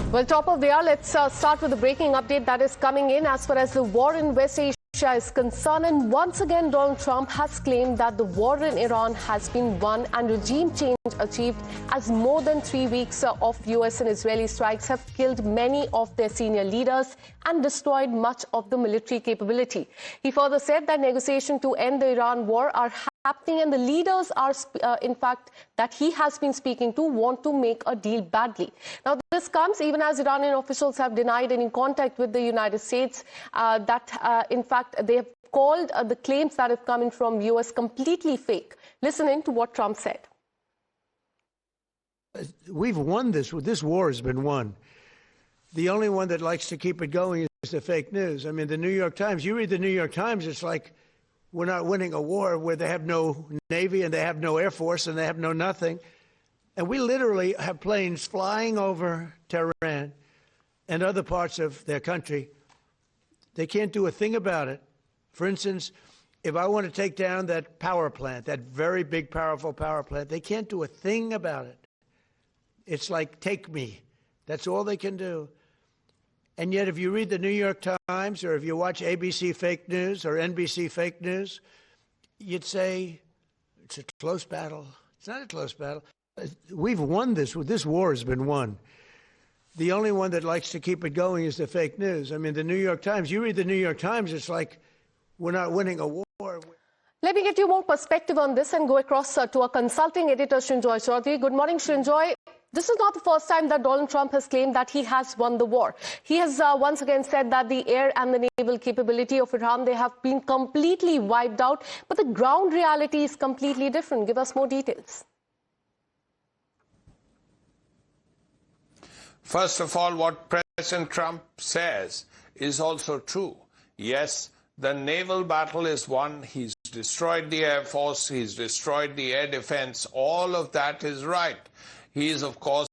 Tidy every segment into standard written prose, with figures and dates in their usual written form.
Well, top of the hour, let's start with the breaking update that is coming in as far as the war in West Asia is concerned. And once again, Donald Trump has claimed that the war in Iran has been won and regime change achieved, as more than 3 weeks of US and Israeli strikes have killed many of their senior leaders and destroyed much of the military capability. He further said that negotiations to end the Iran war are happening, and the leaders are, in fact, that he has been speaking to want to make a deal badly. Now, this comes even as Iranian officials have denied any contact with the United States, in fact, they have called the claims that have come in from US completely fake. Listen in to what Trump said. We've won this. This war has been won. The only one that likes to keep it going is the fake news. I mean, the New York Times, you read the New York Times, it's like we're not winning a war where they have no Navy and they have no Air Force and they have no nothing. And we literally have planes flying over Tehran and other parts of their country. They can't do a thing about it. For instance, if I want to take down that power plant, that very big, powerful power plant, they can't do a thing about it. It's like, take me. That's all they can do. And yet, if you read the New York Times or if you watch ABC fake news or NBC fake news, you'd say it's a close battle. It's not a close battle. We've won this. This war has been won. The only one that likes to keep it going is the fake news. I mean, the New York Times, you read the New York Times, it's like we're not winning a war. Let me get you more perspective on this and go across to our consulting editor, Srinjoy Chaudhary. Good morning, Srinjoy. This is not the first time that Donald Trump has claimed that he has won the war. He has once again said that the air and the naval capability of Iran, they have been completely wiped out. But the ground reality is completely different. Give us more details. First of all, what President Trump says is also true. Yes, the naval battle is won. He's destroyed the Air Force. He's destroyed the air defense. All of that is right. He's, of course,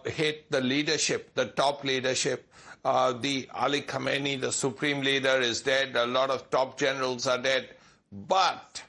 hit the leadership, the top leadership. The Ali Khamenei, the supreme leader, is dead. A lot of top generals are dead. But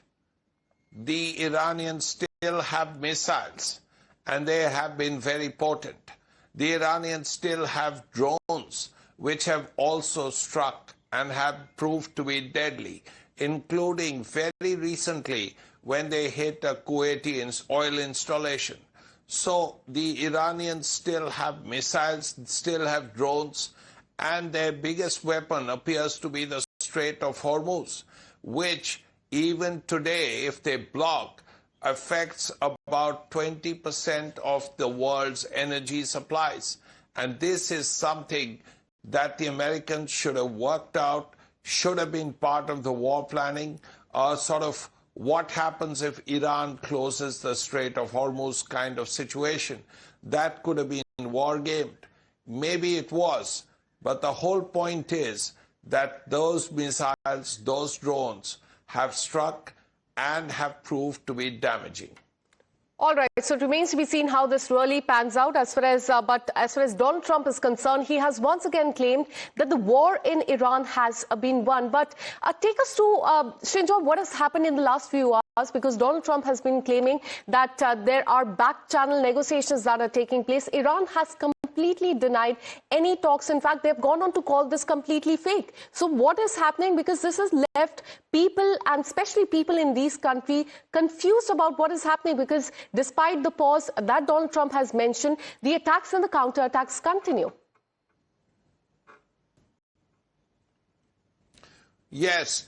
the Iranians still have missiles, and they have been very potent. The Iranians still have drones, which have also struck and have proved to be deadly, including very recently when they hit a Kuwaiti oil installation. So the Iranians still have missiles, still have drones, and their biggest weapon appears to be the Strait of Hormuz, which even today, if they block, affects about 20% of the world's energy supplies. And this is something that the Americans should have worked out, should have been part of the war planning, sort of what happens if Iran closes the Strait of Hormuz kind of situation. That could have been war-gamed. Maybe it was, but the whole point is that those missiles, those drones have struck and have proved to be damaging. All right, so it remains to be seen how this really pans out. But as far as Donald Trump is concerned, he has once again claimed that the war in Iran has been won. But take us to, Srinjoy, what has happened in the last few hours, because Donald Trump has been claiming that there are back-channel negotiations that are taking place. Iran has completely denied any talks. In fact, they've gone on to call this completely fake. So what is happening? Because this has left people, and especially people in these countries, confused about what is happening, because despite the pause that Donald Trump has mentioned, the attacks and the counterattacks continue. Yes,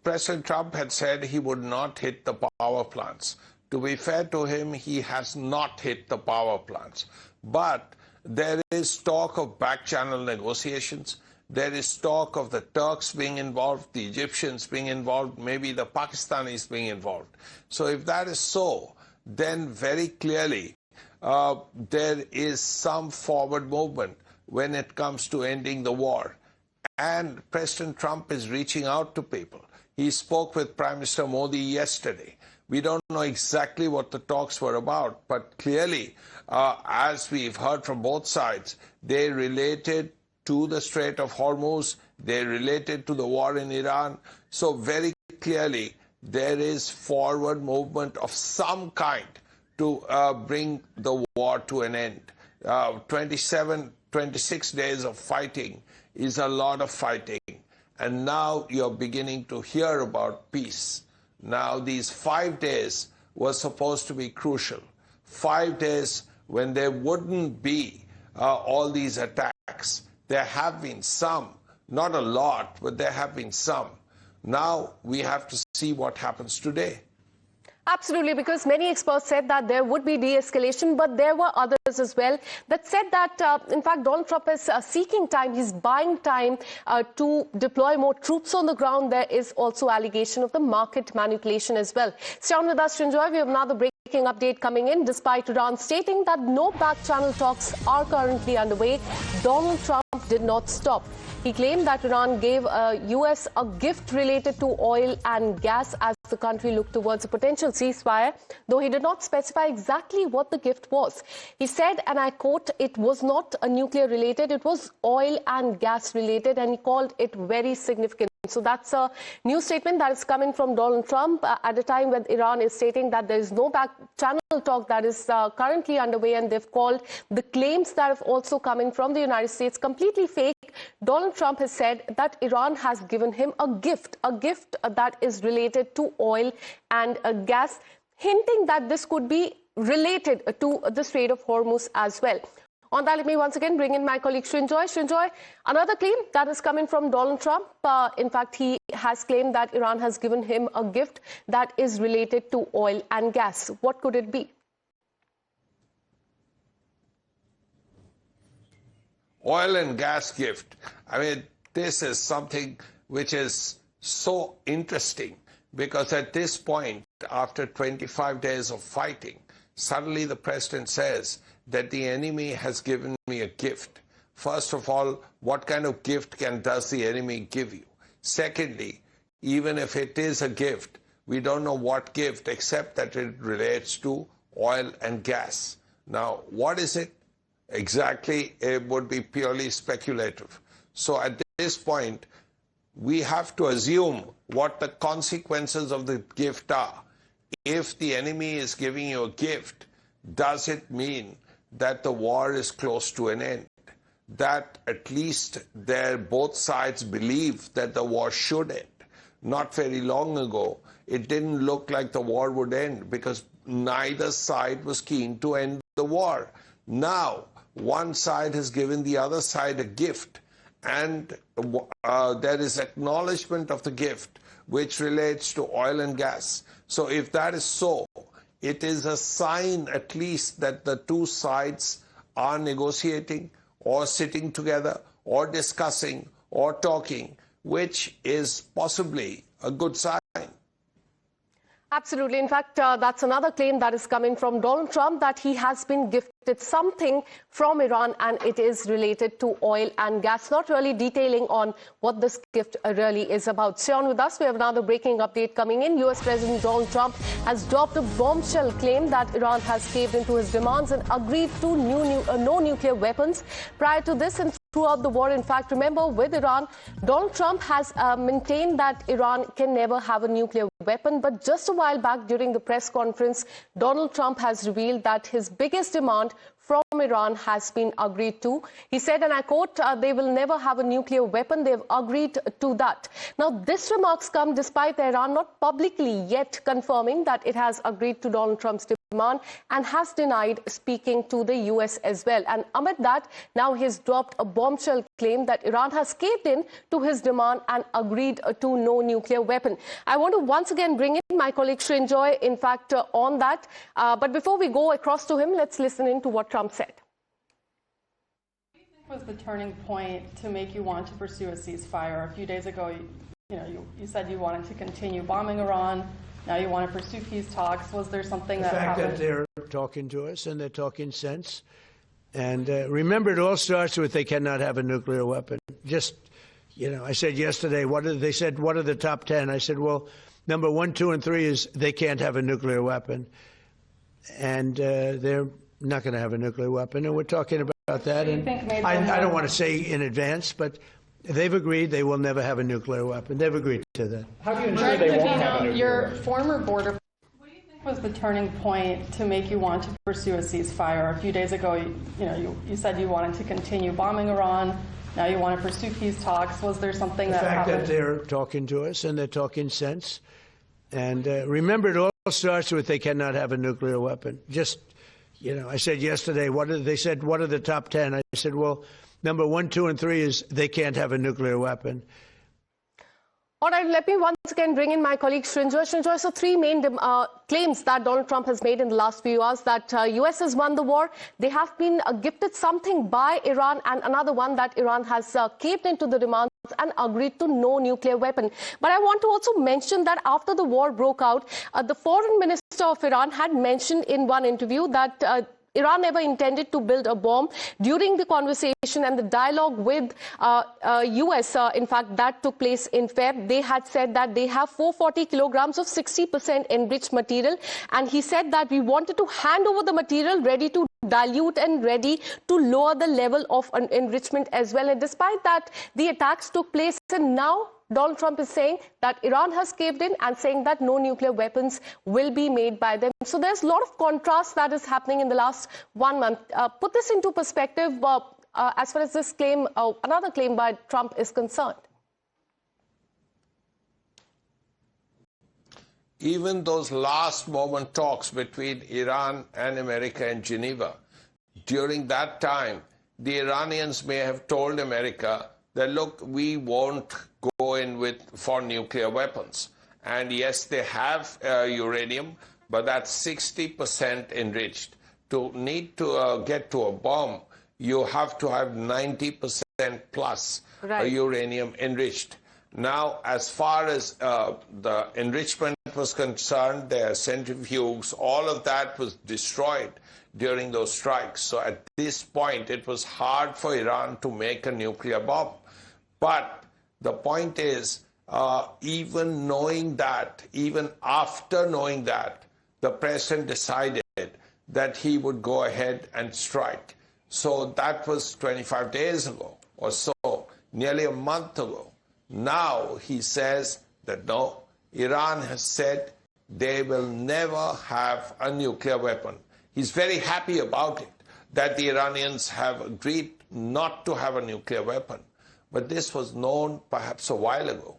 President Trump had said he would not hit the power plants. To be fair to him, he has not hit the power plants. But there is talk of back-channel negotiations. There is talk of the Turks being involved, the Egyptians being involved, maybe the Pakistanis being involved. So if that is so, then very clearly there is some forward movement when it comes to ending the war. And President Trump is reaching out to people. He spoke with Prime Minister Modi yesterday. We don't know exactly what the talks were about, but clearly, as we've heard from both sides, they related to the Strait of Hormuz, they related to the war in Iran. So very clearly, there is forward movement of some kind to bring the war to an end. 27, 26 days of fighting is a lot of fighting. And now you're beginning to hear about peace. Now these 5 days were supposed to be crucial. 5 days when there wouldn't be all these attacks. There have been some, not a lot, but there have been some. Now we have to see what happens today. Absolutely, because many experts said that there would be de-escalation, but there were others as well that said that, in fact, Donald Trump is seeking time. He's buying time to deploy more troops on the ground. There is also allegation of the market manipulation as well. Stay on with us, Srinjoy. We have another breaking update coming in. Despite Iran stating that no back-channel talks are currently underway, Donald Trump did not stop. He claimed that Iran gave US a gift related to oil and gas as the country looked towards a potential ceasefire, though he did not specify exactly what the gift was. He said, and I quote, it was not a nuclear related, it was oil and gas related, and he called it very significant. So that's a new statement that is coming from Donald Trump at a time when Iran is stating that there is no back-channel talk that is currently underway, and they've called the claims that have also come in from the United States completely fake. Donald Trump has said that Iran has given him a gift that is related to oil and gas, hinting that this could be related to the Strait of Hormuz as well. On that, let me once again bring in my colleague Srinjoy. Srinjoy, another claim that is coming from Donald Trump. In fact, he has claimed that Iran has given him a gift that is related to oil and gas. What could it be? Oil and gas gift. I mean, this is something which is so interesting because at this point, after 25 days of fighting, suddenly the president says that the enemy has given me a gift. First of all, what kind of gift does the enemy give you? Secondly, even if it is a gift, we don't know what gift except that it relates to oil and gas. Now, what is it? Exactly, it would be purely speculative. So at this point, we have to assume what the consequences of the gift are. If the enemy is giving you a gift, does it mean that the war is close to an end? That at least both sides believe that the war should end. Not very long ago, it didn't look like the war would end because neither side was keen to end the war. Now, one side has given the other side a gift, and there is acknowledgement of the gift which relates to oil and gas. So if that is so, it is a sign at least that the two sides are negotiating or sitting together or discussing or talking, which is possibly a good sign. Absolutely. In fact, that's another claim that is coming from Donald Trump, that he has been gifted something from Iran and it is related to oil and gas. Not really detailing on what this gift really is about. Stay on with us. We have another breaking update coming in. US President Donald Trump has dropped a bombshell claim that Iran has caved into his demands and agreed to no nuclear weapons. Prior to this and throughout the war, in fact, remember, with Iran, Donald Trump has maintained that Iran can never have a nuclear weapon. But just a while back during the press conference, Donald Trump has revealed that his biggest demand from Iran has been agreed to. He said, and I quote, they will never have a nuclear weapon. They've agreed to that. Now, this remarks come despite Iran not publicly yet confirming that it has agreed to Donald Trump's demand and has denied speaking to the US as well. And amid that, now he's dropped a bombshell claim that Iran has caved in to his demand and agreed to no nuclear weapon. I want to once again bring in my colleague Srinjoy, in fact, on that. But before we go across to him, let's listen in to what Trump said. What do you think was the turning point to make you want to pursue a ceasefire? A few days ago, you said you wanted to continue bombing Iran. Now you want to pursue peace talks. Was there something that happened? The fact that they're talking to us and they're talking sense. And remember, it all starts with they cannot have a nuclear weapon. Just, I said yesterday, they said, what are the top 10? I said, well, number 1, 2, and 3 is they can't have a nuclear weapon. And they're not going to have a nuclear weapon. And we're talking about that. And I don't want to say in advance, but they've agreed they will never have a nuclear weapon. They've agreed to that. How do you ensure they won't have a nuclear weapon? Your former border. What do you think Was the turning point to make you want to pursue a ceasefire? A few days ago, you said you wanted to continue bombing Iran. Now you want to pursue peace talks. Was there something that happened? The fact that they're talking to us and they're talking sense. And remember, it all starts with they cannot have a nuclear weapon. Just, I said yesterday, they said, what are the top 10? I said, well, number 1, 2, and 3 is they can't have a nuclear weapon. All right, let me once again bring in my colleague Srinjoy. Srinjoy, so 3 main claims that Donald Trump has made in the last few hours, that US has won the war, they have been gifted something by Iran, and another one that Iran has caved into the demands and agreed to no nuclear weapon. But I want to also mention that after the war broke out, the foreign minister of Iran had mentioned in one interview that Iran never intended to build a bomb. During the conversation and the dialogue with US, in fact, that took place in Feb, they had said that they have 440 kilograms of 60% enriched material. And he said that we wanted to hand over the material ready to dilute and ready to lower the level of enrichment as well. And despite that, the attacks took place, and now Donald Trump is saying that Iran has caved in and saying that no nuclear weapons will be made by them. So there's a lot of contrast that is happening in the last 1 month. Put this into perspective as far as this claim, another claim by Trump is concerned. Even those last moment talks between Iran and America in Geneva, during that time, the Iranians may have told America that, look, we won't go in for nuclear weapons. And yes, they have uranium, but that's 60% enriched. To get to a bomb, you have to have 90% plus uranium enriched. Now, as far as the enrichment was concerned, their centrifuges, all of that was destroyed during those strikes. So at this point, it was hard for Iran to make a nuclear bomb. But the point is, even knowing that, even after knowing that, the president decided that he would go ahead and strike. So that was 25 days ago or so, nearly a month ago. Now he says that no, Iran has said they will never have a nuclear weapon. He's very happy about it, that the Iranians have agreed not to have a nuclear weapon. But this was known perhaps a while ago.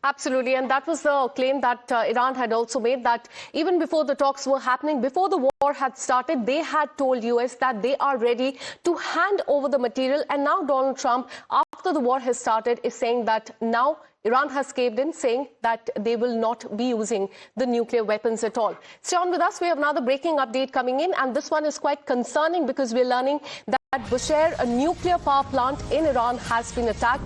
Absolutely, and that was the claim that Iran had also made, that even before the talks were happening, before the war had started, they had told US that they are ready to hand over the material. And now Donald Trump, after the war has started, is saying that now Iran has caved in, saying that they will not be using the nuclear weapons at all. Stay on with us. We have another breaking update coming in, and this one is quite concerning because we're learning that Bombshell, a nuclear power plant in Iran, has been attacked.